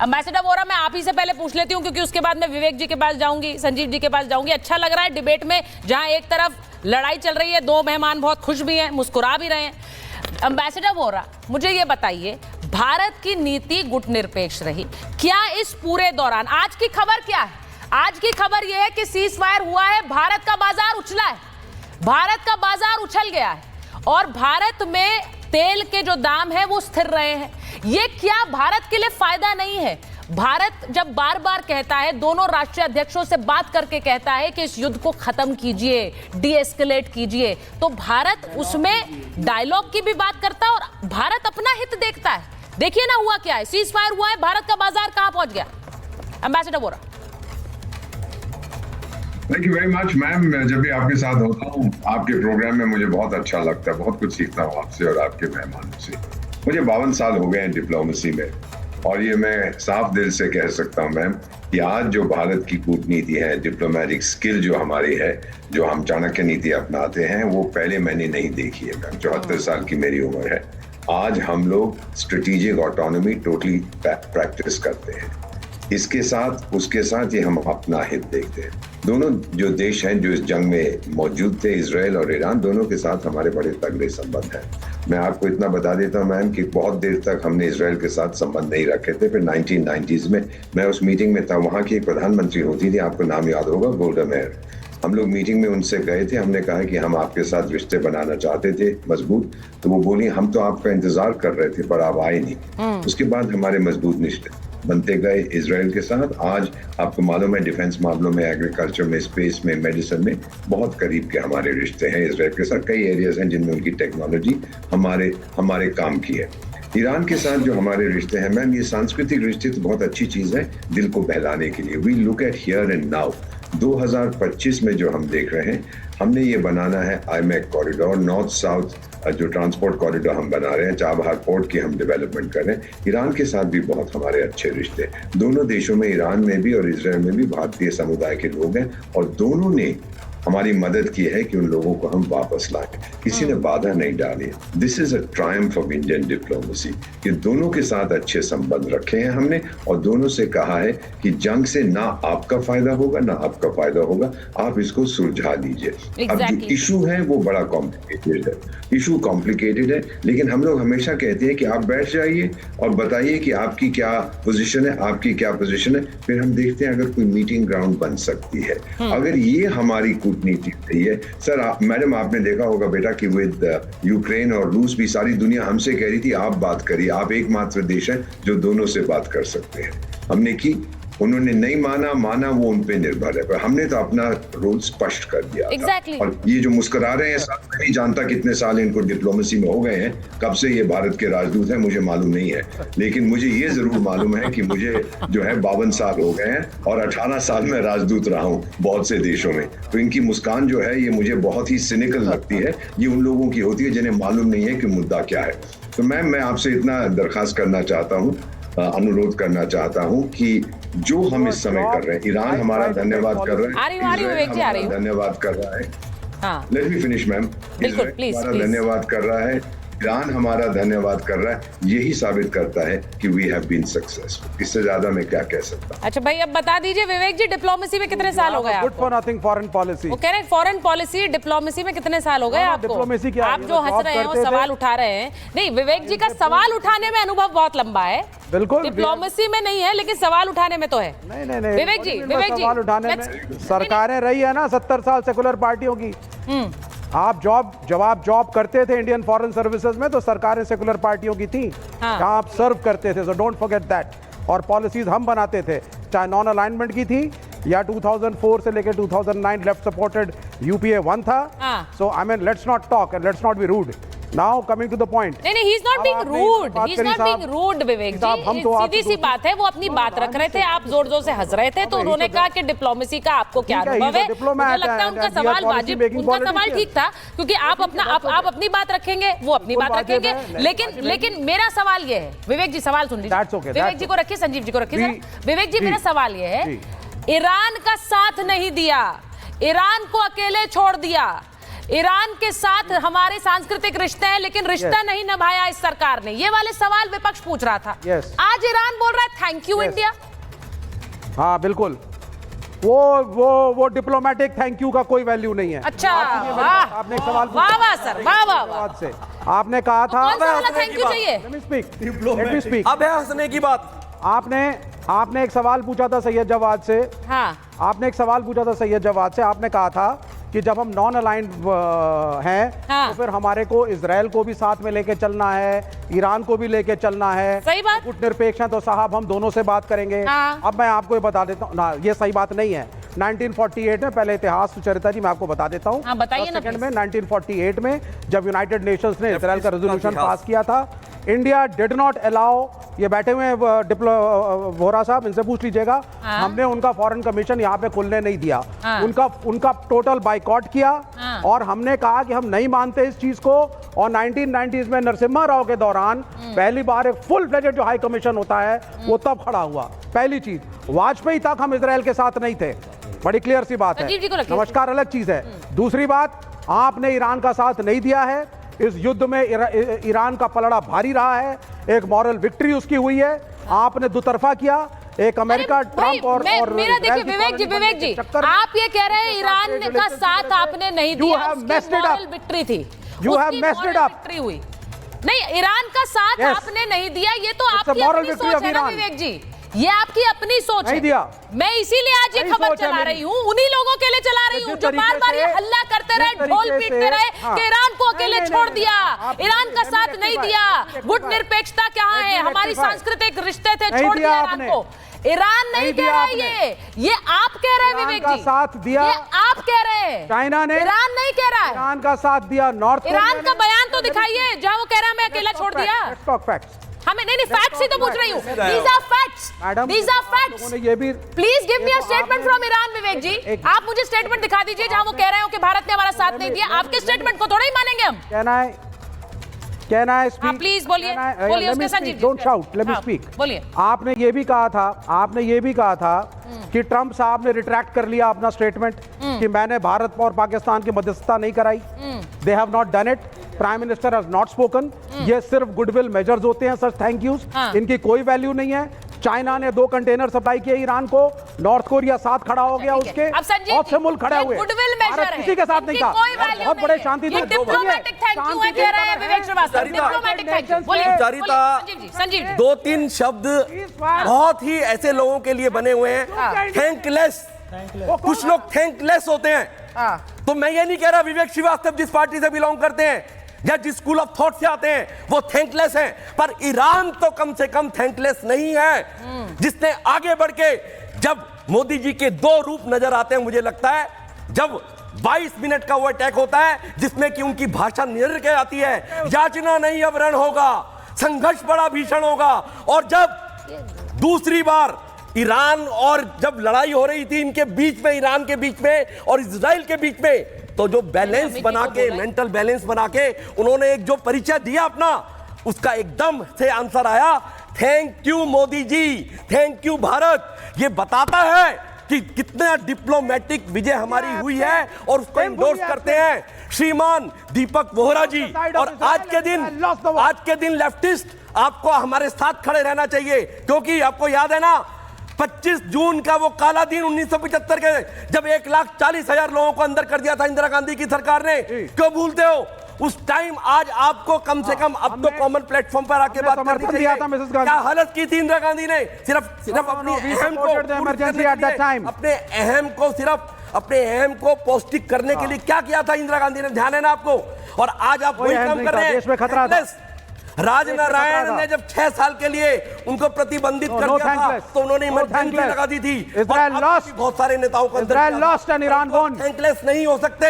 Ambassador Vora, मैं आप ही से पहले पूछ लेती हूँ क्योंकि उसके बाद मैं विवेक जी के पास जाऊंगी, संजीव जी के पास जाऊंगी। अच्छा लग रहा है डिबेट में, जहां एक तरफ लड़ाई चल रही है, दो मेहमान बहुत खुश भी हैं, मुस्कुरा भी रहे हैं। एम्बेसडर वोरा, मुझे ये बताइए, भारत की नीति गुटनिरपेक्ष रही क्या इस पूरे दौरान? आज की खबर क्या है? आज की खबर यह है कि सीज फायर हुआ है, भारत का बाजार उछला है, भारत का बाजार उछल गया है और भारत में तेल के जो दाम है वो स्थिर रहे हैं। ये क्या भारत के लिए फायदा नहीं है? भारत जब बार बार कहता है, दोनों राष्ट्रीय अध्यक्षों से बात करके कहता है कि इस युद्ध को खत्म कीजिए, डी एस्केलेट कीजिए, तो भारत उसमें डायलॉग की भी बात करता है और भारत अपना हित देखता है। देखिए ना हुआ क्या है, सीज फायर हुआ है, भारत का बाजार कहां पहुंच गया? Ambassador Vora. Thank you very much ma'am. जब भी आपके साथ होता हूँ आपके प्रोग्राम में मुझे बहुत अच्छा लगता है, बहुत कुछ सीखता हूँ आपसे और आपके मेहमानों से। मुझे 52 साल हो गए हैं डिप्लोमेसी में और ये मैं साफ दिल से कह सकता हूँ मैम कि आज जो भारत की कूटनीति है, डिप्लोमेटिक स्किल जो हमारी है, जो हम चाणक्य नीति अपनाते हैं, वो पहले मैंने नहीं देखी है मैम। 74 साल की मेरी उम्र है। आज हम लोग स्ट्रेटेजिक ऑटोनॉमी टोटली प्रैक्टिस करते हैं। इसके साथ उसके साथ ये हम अपना हित देखते हैं। दोनों जो देश हैं जो इस जंग में मौजूद थे, इजराइल और ईरान, दोनों के साथ हमारे बड़े तगड़े संबंध हैं। मैं आपको इतना बता देता हूं मैम कि बहुत देर तक हमने इजराइल के साथ संबंध नहीं रखे थे। फिर 1990s में मैं उस मीटिंग में था, वहां की एक प्रधानमंत्री होती थी, आपको नाम याद होगा, गोल्डा मेयर। हम लोग मीटिंग में उनसे गए थे, हमने कहा कि हम आपके साथ रिश्ते बनाना चाहते थे मजबूत, तो वो बोली हम तो आपका इंतजार कर रहे थे पर आप आए नहीं। उसके बाद हमारे मजबूत रिश्ते बनते गए इजराइल के साथ। आज आपको मालूम है डिफेंस मामलों में, एग्रीकल्चर में, स्पेस में, मेडिसिन में बहुत करीब के हमारे रिश्ते हैं इजराइल के साथ। कई एरियाज हैं जिनमें उनकी टेक्नोलॉजी हमारे काम की है। ईरान के साथ जो हमारे रिश्ते हैं मैम, ये सांस्कृतिक रिश्ते तो बहुत अच्छी चीज है दिल को बहलाने के लिए। We look at here and now. 2025 में जो हम देख रहे हैं, हमने ये बनाना है आईमेक कॉरिडोर, नॉर्थ साउथ जो ट्रांसपोर्ट कॉरिडोर हम बना रहे हैं, चाबहार पोर्ट की हम डेवलपमेंट कर रहे हैं। ईरान के साथ भी बहुत हमारे अच्छे रिश्ते, दोनों देशों में, ईरान में भी और इजराइल में भी भारतीय समुदाय के लोग हैं और दोनों ने हमारी मदद की है कि उन लोगों को हम वापस लाएं। किसी ने बाधा नहीं डाली। This is a Triumph of Indian diplomacy कि दोनों के साथ अच्छे संबंध रखे हैं हमने और दोनों से कहा है कि जंग से ना आपका फायदा होगा ना आपका फायदा होगा, आप इसको सुलझा लीजिए। अब जो इशू है वो बड़ा कॉम्प्लिकेटेड है, इशू कॉम्प्लिकेटेड है, लेकिन हम लोग हमेशा कहते हैं कि आप बैठ जाइए और बताइए कि आपकी क्या पोजीशन है, आपकी क्या पोजीशन है, फिर हम देखते हैं अगर कोई मीटिंग ग्राउंड बन सकती है। अगर ये हमारी कूटनीति रही है सर। मैडम आपने देखा होगा बेटा कि विद यूक्रेन और रूस भी सारी दुनिया हमसे कह रही थी आप बात करिए, आप एकमात्र देश हैं जो दोनों से बात कर सकते हैं। हमने की, उन्होंने नहीं माना वो उन पे निर्भर है, पर हमने तो अपना रोल स्पष्ट कर दिया था। और ये जो मुस्कुरा रहे हैं, मैं नहीं जानता कितने साल इनको डिप्लोमेसी में हो गए हैं, कब से ये भारत के राजदूत हैं मुझे मालूम नहीं है, लेकिन मुझे ये जरूर मालूम है कि मुझे जो है 52 साल हो गए हैं और 18 साल में राजदूत रहा हूँ बहुत से देशों में। तो इनकी मुस्कान जो है ये मुझे बहुत ही सिनिकल लगती है। ये उन लोगों की होती है जिन्हें मालूम नहीं है कि मुद्दा क्या है। तो मैं आपसे इतना दरखास्त करना चाहता हूँ, अनुरोध करना चाहता हूं कि जो हम इस समय कर रहे हैं, ईरान हमारा धन्यवाद कर रहा है, इजराइल हमारा धन्यवाद कर रहा है। Let me finish ma'am. Israel हमारा धन्यवाद कर रहा है, ईरान हमारा धन्यवाद कर रहा है। यही साबित करता है कि वी हैव बीन सक्सेसफुल। इससे ज्यादा मैं क्या कह सकता हूं। अच्छा भाई, अब बता दीजिए विवेक जी, डिप्लोमेसी में कितने साल हो गए आपको? Good for nothing foreign policy. वो कह रहे हैं फॉरेन पॉलिसी, डिप्लोमेसी में कितने साल हो गए आपको? डिप्लोमेसी क्या? आप जो हंस रहे हैं, सवाल उठा रहे हैं, नहीं विवेक जी का सवाल उठाने में अनुभव बहुत लंबा है। बिल्कुल, डिप्लोमेसी में नहीं है लेकिन सवाल उठाने में तो है। नहीं विवेक जी सवाल उठाने में सरकारें रही है ना 70 साल सेकुलर पार्टियों की। आप जब आप जॉब करते थे इंडियन फॉरेन सर्विसेज में तो सरकारें सेकुलर पार्टियों की थी, जहां आप सर्व करते थे। So don't forget that. और पॉलिसीज हम बनाते थे, चाहे नॉन अलाइनमेंट की थी या 2004 से लेकर 2009 लेफ्ट सपोर्टेड UPA 1 था। So I mean let's not talk and let's not be rude. Now coming to the point. नहीं, he is not being rude. He is not being rude, विवेक जी। सीधी सी बात है, वो अपनी बात रख रहे थे, आप जोर जोर से हंस रहे थे, तो उन्होंने कहा कि डिप्लोमेसी का आपको क्या अनुभव है। मुझे लगता है उनका सवाल वाजिब, उनका सवाल ठीक था, क्योंकि आप अपनी बात रखेंगे, वो अपनी बात रखेंगे। लेकिन मेरा सवाल ये है, विवेक जी सवाल सुन लीजिए, विवेक जी को रखिए, संजीव जी को रखिए। विवेक जी मेरा सवाल ये है, ईरान का साथ नहीं दिया, ईरान को अकेले छोड़ दिया, ईरान के साथ हमारे सांस्कृतिक रिश्ते हैं, लेकिन रिश्ता नहीं निभाया इस सरकार ने। ये वाले सवाल विपक्ष पूछ रहा था। आज ईरान बोल रहा है थैंक यू इंडिया। हाँ बिल्कुल, वो डिप्लोमेटिक थैंक यू का कोई वैल्यू नहीं है। अच्छा, आपने एक सवाल वाह वाह सर, वाह वाह से आपने कहा था थैंक यू चाहिए। Let me speak। अब है हंसने की बात। आपने एक सवाल पूछा था सैयद जवाद से। हाँ, आपने एक सवाल पूछा था सैयद जवाद से। आपने कहा था कि जब हम नॉन अलाइंड हैं हाँ। तो फिर हमारे को इजराइल को भी साथ में लेके चलना है, ईरान को भी लेके चलना है। सही बात। गुटनिरपेक्ष हैं तो साहब हम दोनों से बात करेंगे। हाँ। अब मैं आपको ये बता देता हूँ ना, ये सही बात नहीं है। 1948 में, पहले इतिहास सुचरिता जी मैं आपको बता देता हूँ। हाँ, बताइए ना सेकंड में 1948 में जब यूनाइटेड नेशंस ने इजराइल का रेजोल्यूशन पास किया था, इंडिया डिड नॉट अलाउ, ये बैठे हुए हैं वोरा साहब, इनसे पूछ लीजिएगा। हाँ। हमने उनका फॉरेन कमीशन यहाँ पे खुलने नहीं दिया। हाँ। उनका टोटल बाइकॉट किया। हाँ। और हमने कहा कि हम नहीं मानते इस चीज को। और 1990s में नरसिम्हा राव के दौरान पहली बार एक फुल फ्लेजेड जो हाई कमीशन होता है वो तब खड़ा हुआ। पहली चीज, वाजपेयी तक हम इजराइल के साथ नहीं थे, बड़ी क्लियर सी बात है। नमस्कार अलग चीज है। दूसरी बात, आपने ईरान का साथ नहीं दिया है इस युद्ध में। ईरान का पलड़ा भारी रहा है, एक मॉरल विक्ट्री उसकी हुई है। आपने दुतरफा किया, एक अमेरिका ट्रंप और मेरा देखिए विवेक जी, आप ये कह रहे हैं ईरान का साथ आपने नहीं दिया, उसकी मॉरल विक्ट्री थी, उसकी मॉरल विक्ट्री हुई। नहीं, ईरान का साथ आपने नहीं दिया, ये तो आपकी अपनी सोच है ना विवेक जी, ये आपकी अपनी सोच है। दिया। मैं इसीलिए आज ये खबर चला रही हूँ, उन्हीं लोगों के लिए चला रही हूँ जो बार बार ये हल्ला करते रहे, ढोल पीटते रहे कि ईरान को अकेले छोड़ दिया, ईरान का साथ नहीं दिया, गुट निरपेक्षता कहाँ है, हमारी सांस्कृतिक रिश्ते थे, छोड़ दिया ईरान को। ईरान नहीं कह रहा है, ये आप कह रहे हैं विवेक जी, साथ दिया, ये आप कह रहे हैं। चाइना ने, ईरान नहीं कह रहा है। ईरान का साथ दिया, नॉर्थ ईरान का बयान तो दिखाइए जहां वो कह रहा है मैं अकेला छोड़ दिया। हमें नहीं फैक्ट्स ही तो पूछ रही हूँ। These are facts. These are facts. ये भी Please give me a statement from Iran, विवेक जी। आप मुझे स्टेटमेंट दिखा दीजिए जहां वो कह रहे हो कि भारत ने हमारा साथ नहीं दिया। आपके स्टेटमेंट को थोड़ा ही मानेंगे हम। Can I speak? हाँ, प्लीज बोलिए, बोलिए उसके Sanjeev ji. Don't shout. Let me speak. बोलिए। आपने ये भी कहा था कि ट्रंप साहब ने रिट्रैक्ट कर लिया अपना स्टेटमेंट कि मैंने भारत और पाकिस्तान की मध्यस्थता नहीं कराई। They have not done it. Prime minister has not spoken. ये सिर्फ गुडविल मेजर्स होते हैं सर, थैंक यूज। इनकी कोई वैल्यू नहीं है। चाइना ने 2 कंटेनर सप्लाई किए ईरान को, नॉर्थ कोरिया साथ खड़ा हो गया उसके, बहुत से मुल्क खड़े हुए। गुडविल मेजर है, किसी के साथ नहीं था, बहुत बड़े शांति ये डिप्लोमेटिक थैंक यू है कह रहे हैं विवेक श्रीवास्तव, डिप्लोमेटिक थैंक यू। बोलिए संजीव जी। 2-3 शब्द बहुत ही ऐसे लोगों के लिए बने हुए हैं, थैंकलेस। कुछ लोग थैंकलेस होते हैं। तो मैं ये नहीं कह रहा विवेक श्रीवास्तव जिस पार्टी से बिलोंग करते हैं या जिस स्कूल ऑफ थॉट से आते हैं वो थैंकलेस हैं, पर ईरान तो कम से कम थैंकलेस नहीं है, जिसने आगे बढ़ के, जब मोदी जी के 2 रूप नजर आते हैं मुझे लगता है, जब 22 मिनट का वो अटैक होता है जिसमें कि उनकी भाषा निडर के आती है, याचना नहीं अब रण होगा, संघर्ष बड़ा भीषण होगा। और जब दूसरी बार ईरान और जब लड़ाई हो रही थी इनके बीच में, ईरान के बीच में और इजराइल के बीच में, तो जो बैलेंस बना के, मेंटल बैलेंस बना के उन्होंने एक जो परिचय दिया अपना, उसका एकदम से आंसर आया thank you Modi ji, thank you Bharat. ये बताता है कि कितना डिप्लोमेटिक विजय हमारी हुई है और उसको इंडोर्स करते हैं श्रीमान दीपक वोहरा जी। और आज के दिन लेफ्टिस्ट आपको हमारे साथ खड़े रहना चाहिए, क्योंकि आपको याद है ना 25 जून का वो काला दिन 1975 के, जब 1,40,000 लोगों को अंदर कर दिया था इंदिरा गांधी की सरकार ने, क्यों भूलते हो उस टाइम? आज आपको कम से कम अब तो कॉमन प्लेटफॉर्म पर आके बात करनी चाहिए। क्या हालत की थी इंदिरा गांधी ने, सिर्फ अपने अहम को पौष्टिक करने के लिए क्या किया था इंदिरा गांधी ने, ध्यान है ना आपको? और आज आप वही काम कर रहे हैं। राजनारायण ने जब 6 साल के लिए उनको प्रतिबंधित कर दिया था तो उन्होंने इमरजेंसी लगा दी थी। बहुत सारे नेताओं को थैंकलेस नहीं हो सकते।